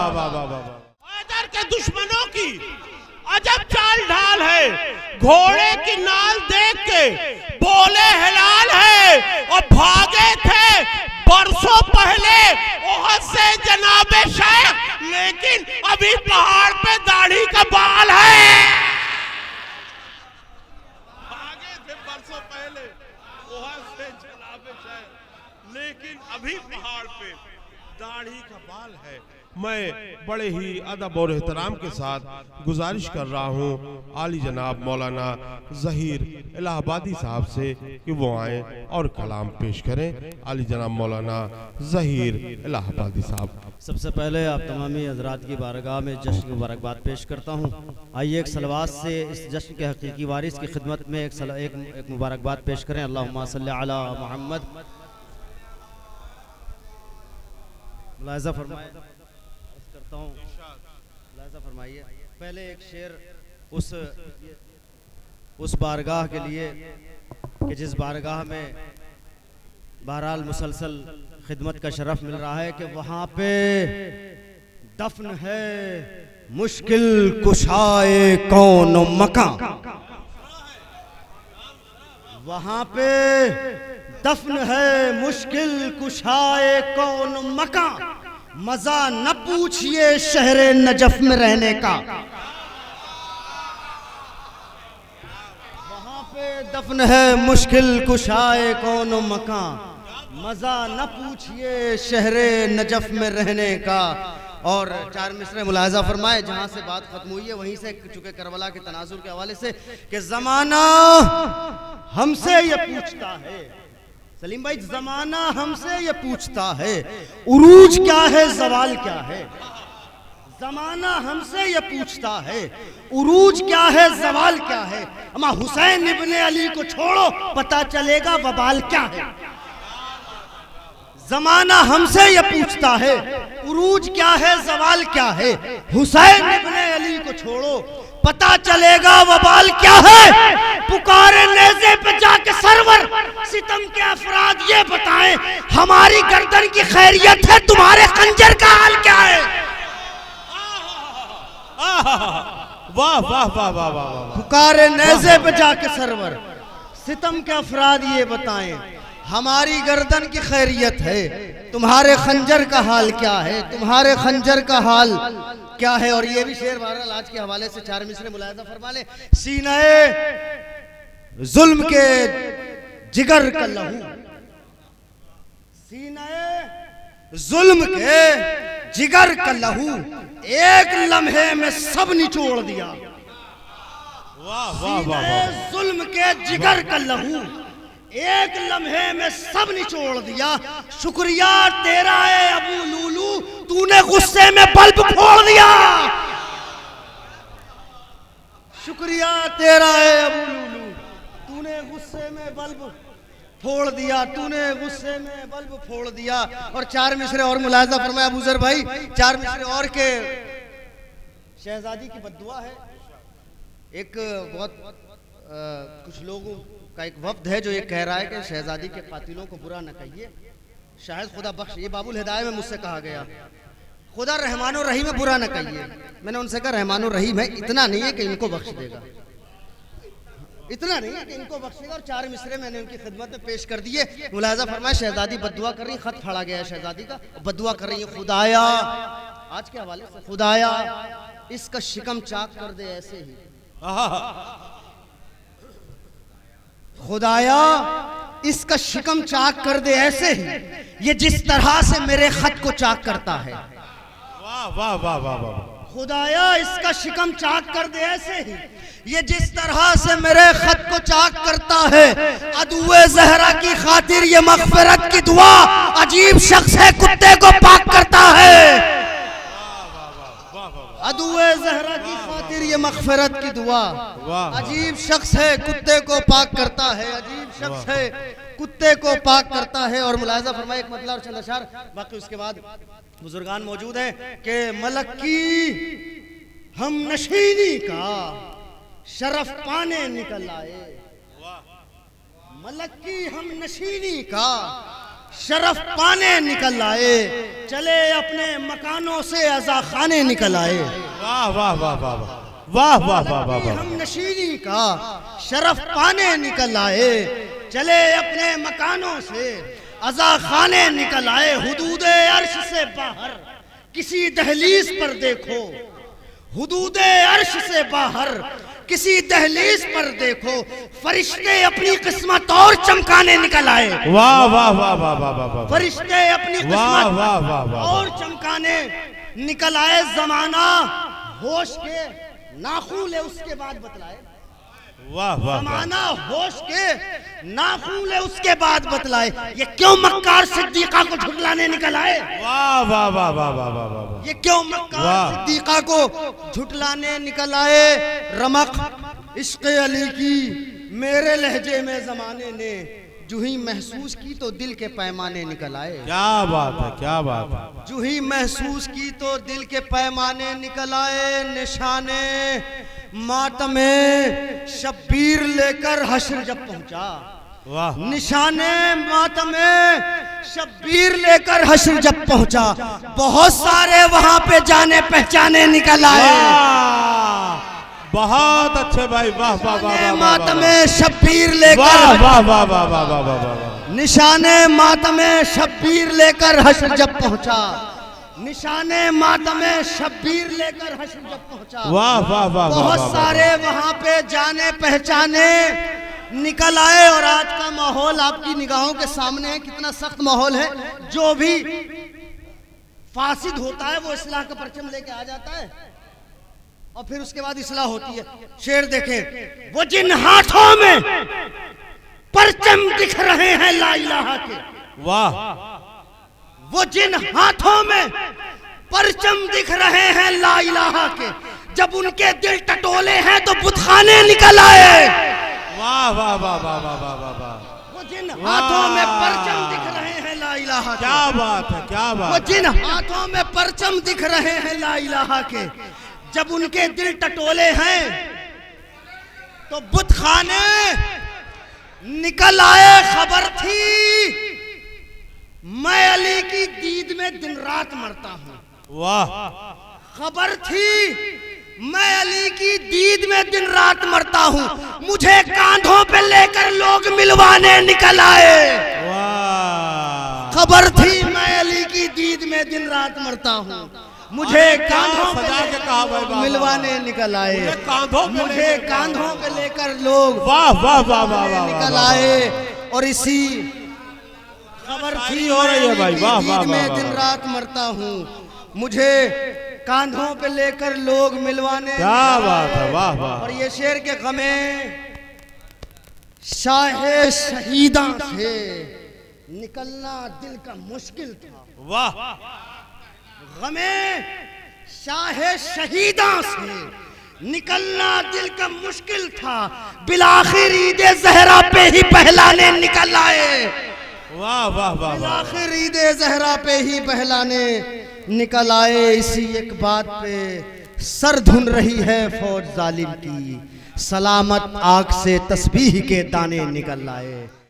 हैदर के दुश्मनों की अजब चाल ढाल है, घोड़े की नाल देख के बोले हिलाल है और भागे थे बरसों पहले ओहद से जनाबे शेख, लेकिन अभी पहाड़ पे दाढ़ी का बाल है। भागे थे बरसों पहले ओहद से जनाबे शेख, लेकिन अभी पहाड़ पे दाढ़ी का बाल है। मैं बड़े ही अदब और एहतराम के साथ गुजारिश कर रहा हूँ आली जनाब मौलाना ज़हीर इलाहाबादी साहब से कि वो आए और कलाम पेश करें। आली जनाब मौलाना ज़हीर इलाहाबादी साहब। सबसे पहले आप तमामी हजरात की बारगाह में जश्न की मुबारकबाद पेश करता हूँ। आइए एक सलवात से इस जश्न के हकीकी वारिस की खिदमत में एक मुबारकबाद पेश करें। अल्लाहुम्मा सल्ली अला मुहम्मद। मुलाहिज़ा फरमाए करता हूँ, मुलाहिज़ा फरमाइए। पहले एक शेर उस बारगाह के लिए कि जिस बारगाह में बहरहाल मुसलसल खिदमत का शरफ मिल रहा है कि वहाँ पे दफन है मुश्किल कुशाए कौन मकान, वहाँ पे दफन है मुश्किल कुशाए कौन मकान, मजा न पूछिए शहरे नजफ में रहने का। वहाँ पे दफन है मुश्किल कुशाए कौन मकान, मजा न पूछिए शहरे नजफ में रहने का। और चार मिसरे मुलाहिज़ा फरमाए जहाँ से बात खत्म हुई है वहीं से, चूंकि करबला के तनाजुर के हवाले से कि जमाना हमसे ये पूछता है, सलीम भाई जमाना हमसे ये पूछता है उरूज क्या है जवाल क्या है। जमाना हमसे ये पूछता है उरूज क्या है जवाल क्या है, अमा हुसैन इब्ने अली को छोड़ो पता चलेगा वबाल क्या है। जमाना हमसे ये पूछता है उरूज क्या है जवाल क्या है, हुसैन इब्ने अली को छोड़ो पता चलेगा वबाल क्या है। पुकारे नेज़े पे जाके सरवर सितम के अफराद ये बताएं हमारी गर्दन की खैरियत है, तुम्हारे खंजर का हाल क्या है। वाह वाह वाह वाह वाह। पुकारे नेज़े पे जाके सरवर सितम के अफराद ये बताएं हमारी गर्दन की खैरियत है, तुम्हारे खंजर का हाल क्या है, तुम्हारे खंजर का हाल क्या है। और ये भी शेर बहरहाल आज के हवाले से चार मिसरे मुलाहिज़ा फरमा ले। सीने जुल्म के जिगर का लहू, सीने जुल्म के जिगर का लहू एक लम्हे में सब निचोड़ दिया। वाह वाह वाह। जुल्म के जिगर का लहू एक लम्हे में सब निचोड़ दिया। शुक्रिया तेरा है अबू लूलू, तूने गुस्से में बल्ब फोड़ दिया। शुक्रिया तेरा है अबू लूलू, तूने गुस्से में बल्ब फोड़ दिया, तूने गुस्से में बल्ब फोड़ दिया। और चार मिसरे और मुलाहिज़ा फरमाया अबू ज़र भाई, चार मिसरे और के शहजादी की बद्दुआ है। एक बहुत कुछ लोगों का एक वफ्द है जो ये कह रहा है कि शहजादी के कातिलों को बुरा न कहिए, शायद खुदा बख्श, ये बाबुल हिदायत में मुझसे कहा गया, खुदा रहमान और रहीम है बुरा न कहिए। मैंने उनसे कहा रहमान और रहीम है, इतना नहीं है कि इनको बख्श देगा, इतना नहीं है कि इनको बख्शेगा। और चार मिसरे मैंने उनकी खिदमत में पेश कर दिए। मुलाहिज़ा फरमाया शहजादी बद्दुआ कर रही, खत फाड़ा गया है शहजादी का, बद्दुआ कर रही है खुदाया, आज के हवाले से, खुदाया इसका शिकम चाक कर दे ऐसे ही, खुदाया इसका शिकम चाक कर दे ऐसे ही, ये जिस तरह से मेरे खत को चाक करता है। वाह वाह वाह वाह वाह। खुदाया इसका शिकम चाक कर दे ऐसे ही, ये जिस तरह से मेरे खत को चाक करता है। अदुए ज़हरा की खातिर ये मग़फ़िरत की दुआ, अजीब शख्स है कुत्ते को पाक करता है। अदुए ज़हरा की खातिर ये मग़फ़िरत की दुआ, अजीब शख्स है कुत्ते को पाक करता है, अजीब शख्स है कुत्ते को पाक करता है। और मुलाहिज़ा फरमाए एक मतलब और चंद अशार, बाकी उसके बाद बुजुर्गान मौजूद हैं कि मलक की हम नशीनी का शरफ पाने निकल आए, मलक की हम नशीनी का शरफ पाने निकल आए, चले अपने मकानों से अज़ा खाने निकल आए। वाह वाह वाह वाह वाह वाह वाह वाह वाह। हम नशीनी का शरफ पाने निकल आए, चले अपने मकानों से अज़ा खाने निकल आए। हुदूदे अर्श से बाहर किसी दहलीज पर देखो, हुदूदे अर्श से बाहर किसी दहलीज पर देखो, फरिश्ते अपनी किस्मत और चमकाने निकल आए। वाह वाह वाह वाह वाह वाह वाह। फरिश्ते अपनी वाह किस्मत वाह वाह वाह। और चमकाने निकल आए। जमाना होश के नाखून ले उसके बाद बतलाए, वाह वाह। जमाना होश के नाखून ले उसके बाद बतलाए। ये क्यों मक्कार सिद्दीका को झुटलाने निकल आए। वाह वाह वाह वाह वाह वाह वाह। ये क्यों मक्कार सिद्दीका को झुटलाने निकल आए। रमक इश्क़ अली की मेरे लहजे में जमाने ने जूही महसूस की तो दिल के पैमाने निकल आए। क्या बात है, क्या बात है। जूही महसूस की तो दिल के पैमाने निकल आए। निशाने मातमे शब्बीर लेकर हश्र जब पहुंचा, वाह। निशाने मातमे शब्बीर लेकर हश्र जब पहुंचा, बहुत सारे वहां पे जाने पहचाने निकल आए। बहुत अच्छे भाई, वाह वाह वाह वाह। मातमे शब्बीर लेकर, वाह वाह वाह वाह वाह वाह वाह वाह। निशाने मातमे शब्बीर लेकर हश्र जब पहुंचा, निशाने मातमे शब्बीर लेकर हश्र जब पहुंचा, वाह वाह वाह। बहुत सारे वहां पे जाने पहचाने निकल आए। और आज का माहौल आपकी निगाहों के सामने है, कितना सख्त माहौल है। जो भी फासिद होता है वो इस्लाह का परचम लेके आ जाता है और फिर उसके बाद इस्लाह होती है। शेर देखें, वो जिन हाथों में परचम दिख रहे हैं ला इलाहा के, वाह। वो जिन हाथों में परचम दिख रहे हैं ला इलाहा के, जब उनके दिल टटोले हैं तो बुतखाने निकल आए। वाह वाह वाह वाह वाह वाह वाह वाह। वो जिन हाथों में परचम दिख रहे हैं ला इलाहा के, क्या बात है, क्या वो बात। जिन हाथों में परचम दिख रहे हैं ला इलाहा के, जब उनके दिल टटोले हैं तो बुतखाने निकल आए। खबर थी मैं अली की दीद में दिन रात मरता हूं। वाह। खबर थी मैं अली की दीद में दिन रात मरता हूं, मुझे कांधों पे लेकर लोग मिलवाने निकल आए। वाह। खबर थी मैं अली की दीद में दिन रात मरता हूं, मुझे कांधों पे सजा के कहा भाई बाबा। मिलवाने निकल आए। मुझे कांधों पे लेकर लोग वाह वाह वाह वाह वाह निकल आए। और इसी खबर थी हो रही है भाई, वाह वाह मैं वाह। दिन रात मरता हूँ, मुझे कांधों पे लेकर लोग मिलवाने। क्या बात है, वाह वाह। और ये शेर के गमे शाहे शहीदा से निकलना दिल का मुश्किल था। वाह। गमे शाहे शहीदा से निकलना दिल का मुश्किल था, बिलाखिर ईदे ज़हरा पे ही पहलाने निकल आए। वाह वाह वाह। बिलाखिर ईदे ज़हरा पे ही पहलाने निकल आए। इसी एक बात पे सर धुन रही है फौज जालिम की, सलामत आग से तस्बीह के दाने निकल आए।